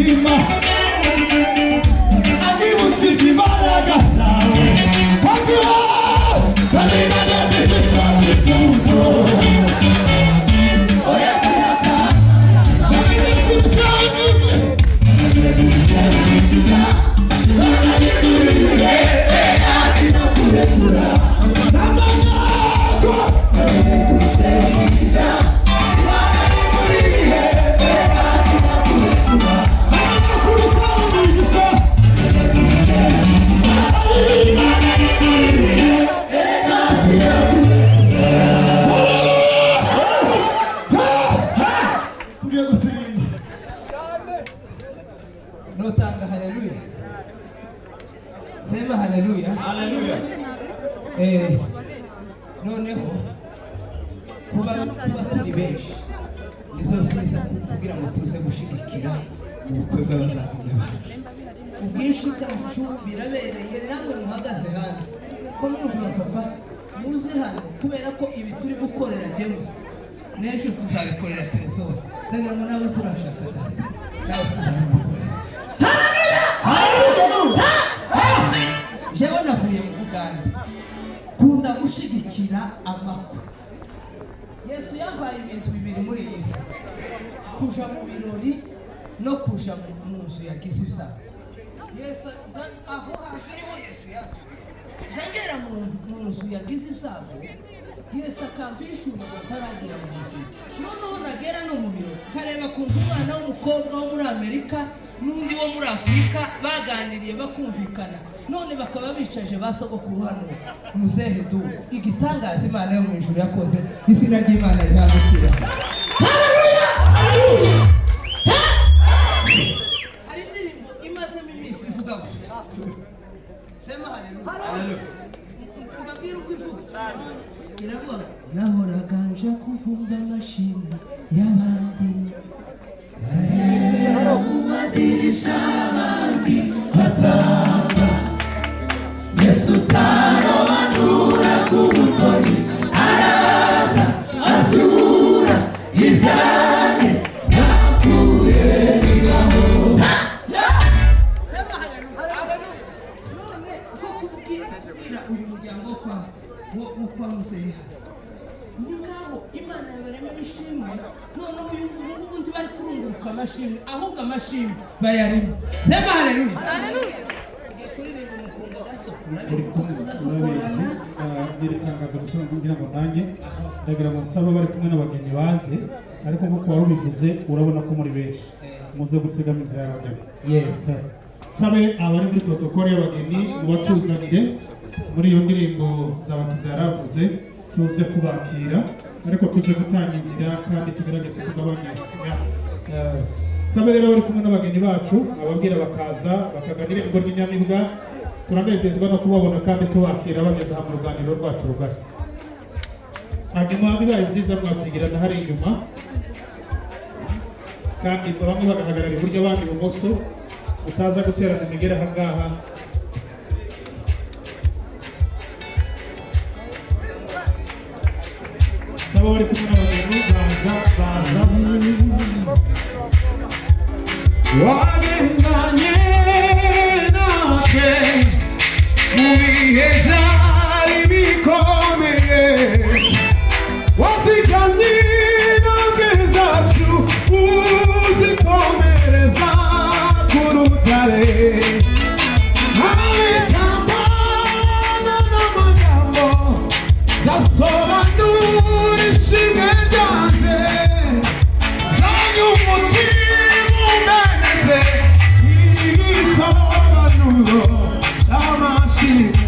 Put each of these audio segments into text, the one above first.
umutima anyibutsa imbaraga zawe kagira kagira oya sinaka kagira kusani Notanga haleluya. Sema haleluya. Haleluya. Noneho kuba turi benshi nizo nziza kugira ngo tuze gushigikira ubukwe bw'abavandimwe bacu. Ubwinshi bwacu birabereye, namwe muhagaze hanze ko mwumva papa muze hano kubera ko ibi turi gukorera James n'ejo tuzabikorera Teresora. Ndagira ngo nawe turashaka nawe tuzabikorera. Jewe navuye mu Buganda kunda gushigikira amakwe. Yesu yambaye ibintu bibiri muri iyi si, kuja mu birori no kuja mu nzu yagize ibyago. Yesu aho hajeho Yesu zagera mu nzu yagize ibyago, Yesu akambishura bataragira mu buzima. Noneho nagera no mu biro kareba kumva umwana w'umukobwa wo muri Amerika n'undi wo muri Afurika baganiriye bakumvikana, none bakaba bicaje basogokuru hano muzehe du igitangaza Imana yo mu ijuru yakoze. Izina ry'Imana rihambukira. Haleluya. Hari indirimbo imazemo iminsi ivuga ngo sema haleluya. Ubabwira uko ivuga iravuga nahoraga nje kuvumba amashimwe y'abandi mu madirisha abandi batanga. Yesu tarobanura ku butoni araza azura ibyanjye byapfuye bibaho. Sema haleluya. None ko kubwira uyu muryango kwa museya ni ngaho Imana yabarema ishimwe. Noneho uyu ngubu ntibari kurunguruka amashimwe, ahubwo amashimwe bayarimo. Sema haleluya. Haleluya. Kuririmba umukunga gasokura iri tangazo gusoma kugira ngo nanjye ndagira ngo nsaba bari kumwe n'abageni baze, ariko nkuko wari ubivuze urabona ko muri benshi muze gusigama inzira y'abageni. Yes. Sabe abari muri protokole y'abageni ubatuzanire muri iyo ndirimbo z'abakiza yaravuze, tuze kubakira ariko tuze gutanga inzira kandi tugerageze tugabanya. Sabe rero bari kumwe n'abageni bacu ababwira bakaza bakaganira ngo n'inyamibwa. Turanezezwa no kubabona kandi tubakira bageze mu ruganiro rwacu rugari. Hanyuma bibaye byiza mwabwigirana hari inyuma kandi bamwe bagahagarara iburyo abandi ibumoso, utaza guterana imigera aha ngaha. Saba bari kumwe n'abageni baza wagendanye natwe mu bihe byari bikomeye, wazigamye intambwe zacu uzikomereza ku rutare. Abitambana n'amagambo zasobanura ishimwe ryanjye, zanyu umutima umenetse ibisobanuro by'amashimwe.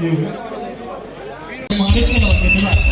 yiwe muhareke na bagenzi bacu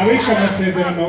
abishe amasezerano